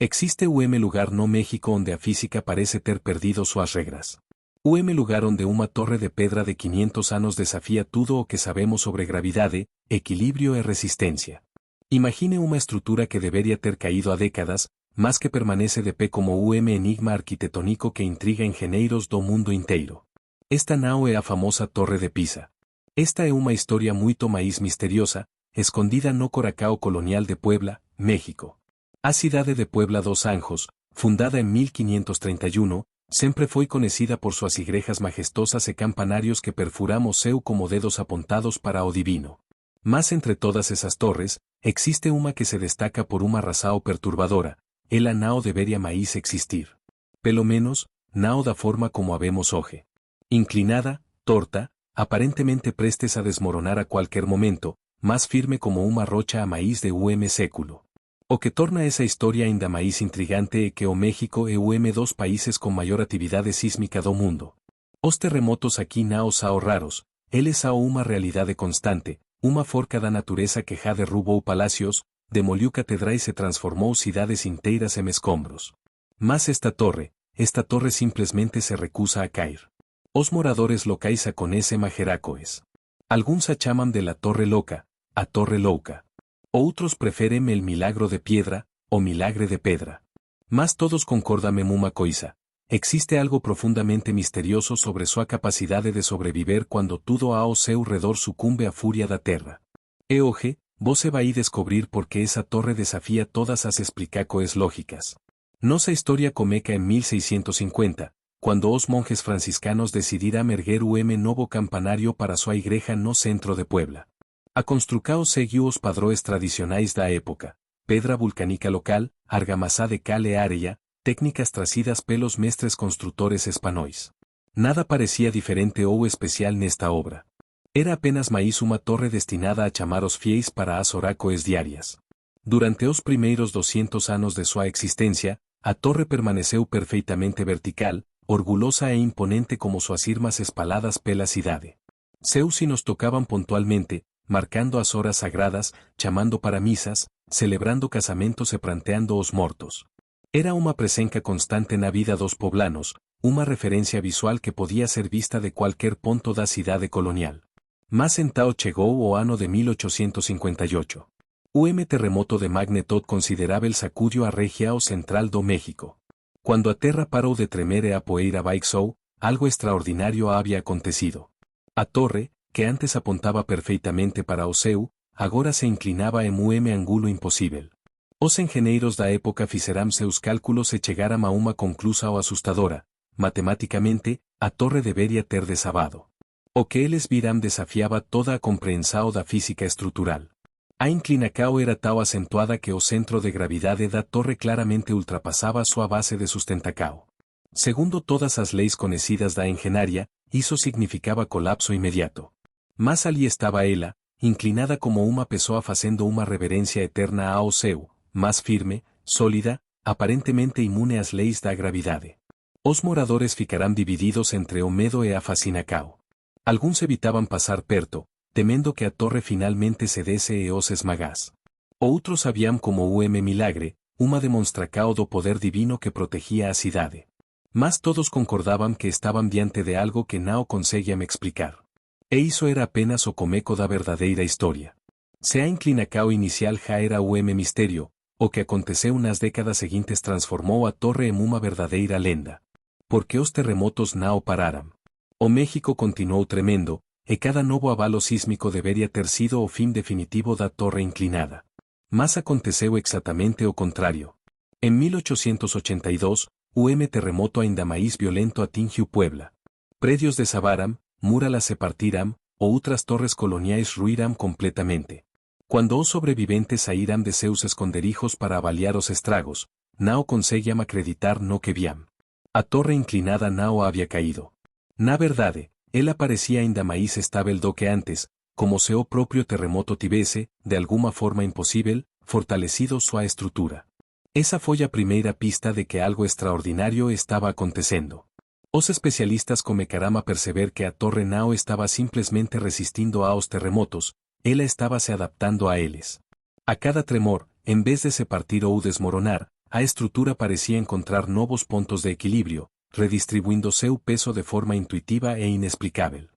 Existe lugar no México onde a física parece ter perdido suas regras. Lugar onde uma torre de pedra de 500 anos desafía tudo o que sabemos sobre gravidade, equilibrio e resistência. Imagine uma estrutura que deveria ter caído há décadas, mas que permanece de pé como enigma arquitetónico que intriga engenheiros do mundo inteiro. Esta nao é a famosa Torre de Pisa. Esta é uma história muito mais misteriosa, escondida no Coracao Colonial de Puebla, México. A cidade de Puebla dos Anjos, fundada em 1531, sempre foi conhecida por suas igrejas majestosas e campanários que perfuramos seu como dedos apontados para o divino. Mas entre todas esas torres, existe uma que se destaca por uma razão perturbadora, ela nao deveria mais existir. Pelo menos, nao da forma como a vemos hoje. Inclinada, torta, aparentemente prestes a desmoronar a qualquer momento, mais firme como uma rocha a mais de século. O que torna essa história ainda mais intrigante é que o México é dos países com maior atividade sísmica do mundo. Os terremotos aqui não são raros, eles são uma realidade constante, uma forca da natureza que já derrubou palácios, demoliu catedrais e transformou cidades inteiras em escombros. Mas esta torre simplesmente se recusa a cair. Os moradores locais a conhecem a Jeracoes. Alguns a chamam de la Torre Loca, a Torre Louca. Outros preferem el milagro de piedra, o milagre de pedra. Mas todos concordam em uma coisa. Existe algo profundamente misterioso sobre sua capacidade de sobreviver quando tudo ao seu redor sucumbe à fúria da terra. E hoje, você vai descobrir por que essa torre desafia todas as explicações lógicas. Nossa história começa em 1650, quando os monjes franciscanos decidiram erguer novo campanário para sua igreja no centro de Puebla. A construção seguiu os padrões tradicionais da época, pedra vulcânica local, argamassa de cal e areia, técnicas trazidas pelos mestres construtores espanhóis. Nada parecia diferente ou especial nesta obra. Era apenas mais uma torre destinada a chamar os fiéis para as orações diárias. Durante os primeiros 200 anos de sua existência, a torre permaneceu perfeitamente vertical, orgulhosa e imponente como suas irmãs espalhadas pela cidade. Seus sinos tocavam pontualmente, marcando as horas sagradas, chamando para misas, celebrando casamentos e pranteando os mortos. Era uma presença constante na vida dos poblanos, uma referência visual que podia ser vista de qualquer ponto da cidade colonial. Mas então chegou o ano de 1858. Terremoto de magnitud considerável sacudiu a região central do México. Quando a terra parou de tremer e a poeira baixou, algo extraordinário havia acontecido. A torre, que antes apontava perfeitamente para o céu, agora se inclinava em ângulo impossível. Os engenheiros da época fizeram seus cálculos e chegaram a uma conclusão assustadora. Matematicamente, a torre deveria ter desabado. O que eles viram desafiava toda a compreensão da física estrutural. A inclinação era tão acentuada que o centro de gravidade da torre claramente ultrapassava sua base de sustentação. Segundo todas as leis conhecidas da engenharia, isso significava colapso imediato. Mas ali estava ela, inclinada como uma pessoa fazendo uma reverência eterna ao céu, mais firme, sólida, aparentemente imune às leis da gravidade. Os moradores ficaram divididos entre o medo e a fascinação. Alguns evitavam passar perto, temendo que a torre finalmente cedesse e os esmagasse. Outros sabiam como milagre, uma demonstração do poder divino que protegia a cidade. Mas todos concordavam que estavam diante de algo que não conseguiam explicar. E isso era apenas o começo da verdadeira história. Se a inclinação inicial já era mistério, o que aconteceu nas décadas seguintes transformou a torre em uma verdadeira lenda. Porque os terremotos não pararam. O México continuou tremendo, e cada novo abalo sísmico deveria ter sido o fim definitivo da torre inclinada. Mas aconteceu exatamente o contrário. Em 1882, terremoto ainda mais violento atingiu Puebla. Prédios desabaram, murallas se partiram, outras torres coloniais ruíram completamente. Quando os sobreviventes saíram de seus esconderijos para avaliar os estragos, não conseguiam acreditar no que viam. A torre inclinada não havia caído. Na verdade, ela parecia ainda mais estável do que antes, como se o próprio terremoto tivesse, de alguma forma impossível, fortalecido sua estrutura. Essa foi a primeira pista de que algo extraordinário estava acontecendo. Os especialistas começaram a perceber que a torre não estava simplesmente resistindo aos terremotos, ela estava se adaptando a eles. A cada tremor, em vez de se partir ou desmoronar, a estrutura parecía encontrar novos puntos de equilibrio, redistribuyendo seu peso de forma intuitiva e inexplicável.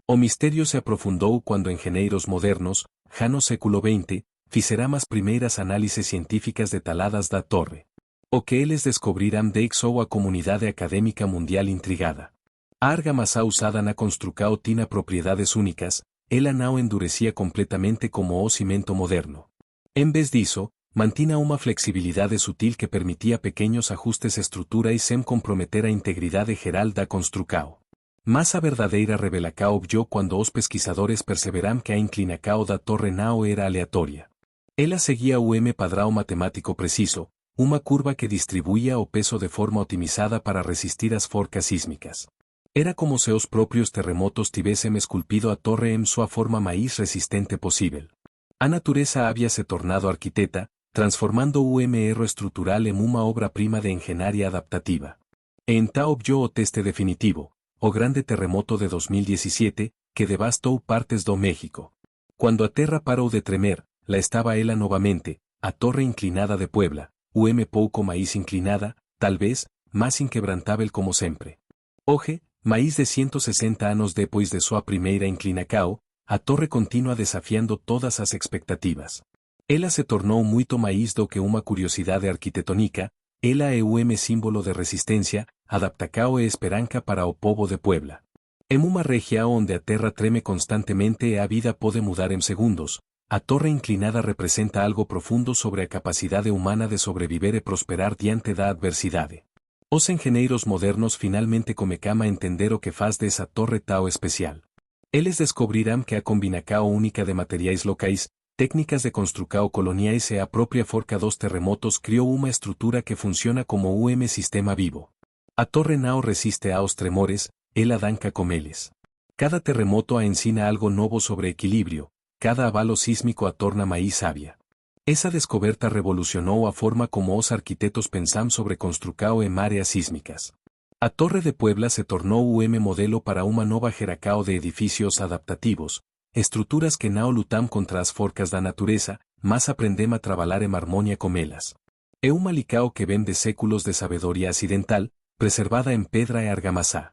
O misterio se aprofundou quando engenheiros modernos, já no século XX, fizeram as primeiras análises científicas detalhadas da torre. O que eles descobriram deixou a comunidade acadêmica mundial intrigada. A argamassa usada na construção tinha propriedades únicas, ela não endurecia completamente como o cimento moderno. Em vez disso, mantinha uma flexibilidade sutil que permitia pequenos ajustes estruturais sem comprometer a integridade geral da construção. Mas a verdadeira revelação obviou quando os pesquisadores perceberam que a inclinação da torre não era aleatória. Ela seguia padrão matemático preciso, uma curva que distribuía o peso de forma otimizada para resistir as forcas sísmicas. Era como se os próprios terremotos tivessem esculpido a torre em sua forma mais resistente possível. A natureza havia se tornado arquiteta, transformando o erro estrutural em uma obra-prima de engenharia adaptativa. E então obviou o teste definitivo, o grande terremoto de 2017, que devastou partes do México. Quando a terra parou de tremer, lá estava ela novamente, a torre inclinada de Puebla, pouco mais inclinada, talvez, mais inquebrantável como sempre. Hoje, mais de 160 anos depois de sua primeira inclinação, a torre continua desafiando todas as expectativas. Ela se tornou muito mais do que uma curiosidade arquitetônica, ela é símbolo de resistência, adaptação e esperança para o povo de Puebla. Em uma região onde a terra treme constantemente e a vida pode mudar em segundos, a torre inclinada representa algo profundo sobre a capacidade humana de sobreviver e prosperar diante da adversidade. Os engenheiros modernos finalmente começam a entender o que faz dessa torre tão especial. Eles descobriram que a combinação única de materiais locais, técnicas de construção coloniais e a própria forca dos terremotos criou uma estrutura que funciona como sistema vivo. A torre não resiste aos tremores, ela danca com eles. Cada terremoto a ensina algo novo sobre equilíbrio, cada abalo sísmico a torna mais sábia. Essa descoberta revolucionou a forma como os arquitetos pensam sobre construção em áreas sísmicas. A Torre de Puebla se tornou o modelo para uma nova geração de edifícios adaptativos, estruturas que não lutam contra as forcas da natureza, mas aprendem a trabalhar em harmonia com elas. É uma licao que vem de séculos de sabedoria acidental, preservada em pedra e argamassa.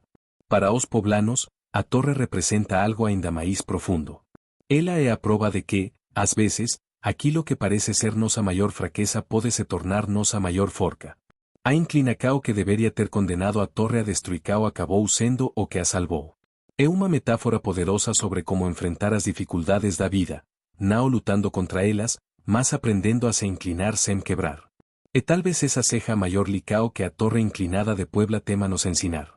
Para os poblanos, a torre representa algo ainda mais profundo. Ela é a prova de que, às vezes, aquilo que parece ser nossa maior fraqueza pode se tornar nossa maior forca. A inclinação que deveria ter condenado a torre a destruição acabou sendo o que a salvou. É uma metáfora poderosa sobre como enfrentar as dificuldades da vida, não lutando contra elas, mas aprendendo a se inclinar sem quebrar. E talvez essa seja a maior licao que a torre inclinada de Puebla tema nos ensinar.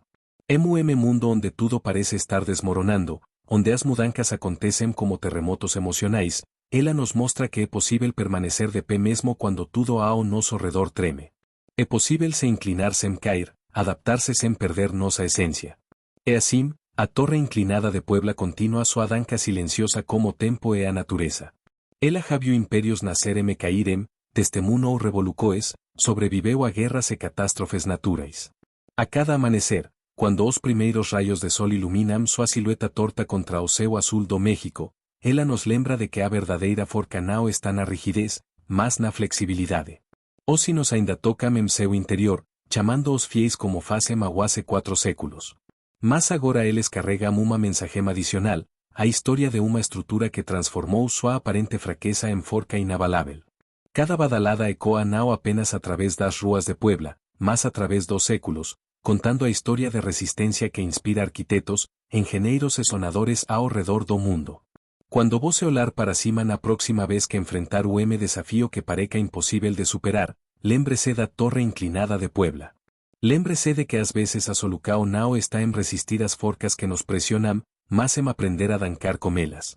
Mundo onde tudo parece estar desmoronando, onde as mudanças acontecem como terremotos emocionais, ela nos mostra que é possível permanecer de pé mesmo quando tudo ao nosso redor treme. É possível se inclinar sem cair, adaptar-se sem perder nossa essência. E assim, a torre inclinada de Puebla continua sua dança silenciosa como o tempo e a natureza. Ela já viu impérios nascerem e caírem, testemunhou revoluções, sobreviveu a guerras e catástrofes naturais. A cada amanecer, quando os primeiros raios de sol iluminam sua silhueta torta contra o céu azul do México, ela nos lembra de que a verdadeira forca não está na rigidez, mas na flexibilidade. Os sinos ainda tocam em seu interior, chamando os fiéis como fazem há quase 4 séculos. Mas agora eles carregam uma mensagem adicional, a história de uma estrutura que transformou sua aparente fraqueza em forca inabalável. Cada badalada ecoa não apenas através das ruas de Puebla, mas através dos séculos, contando a história de resistência que inspira arquitetos, engenheiros e sonadores ao redor do mundo. Quando você olhar para cima na próxima vez que enfrentar o desafio que pareça impossível de superar, lembre-se da torre inclinada de Puebla. Lembre-se de que às vezes a solução não está em resistir às forcas que nos pressionam, mas em aprender a dancar com elas.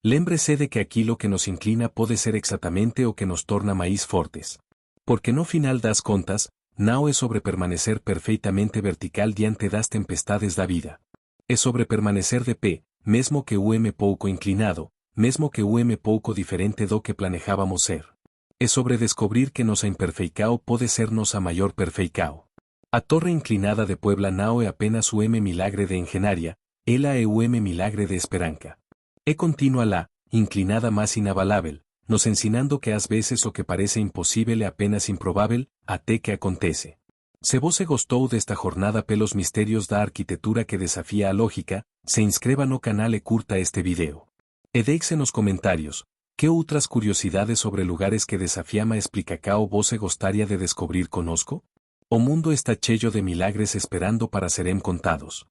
Lembre-se de que aquilo que nos inclina pode ser exatamente o que nos torna mais fortes. Porque no final das contas, não é sobre permanecer perfeitamente vertical diante das tempestades da vida. É sobre permanecer de pé, mesmo que o pouco inclinado, mesmo que o pouco diferente do que planejávamos ser. É sobre descobrir que nossa imperfeição pode ser nossa maior perfeição. A torre inclinada de Puebla não é apenas o milagre de engenharia, ela é o milagre de esperança. É continua lá, inclinada mas inabalável, nos ensinando que has veces o que parece imposible apenas improbable, até que acontece. Se vose gostou desta jornada pelos misterios da arquitetura que desafía a lógica, se inscreva no canal e curta este video. E deixe nos comentarios, que outras curiosidades sobre lugares que desafiama explica o vose gostaria de descobrir conosco? O mundo está cheio de milagres esperando para serem contados.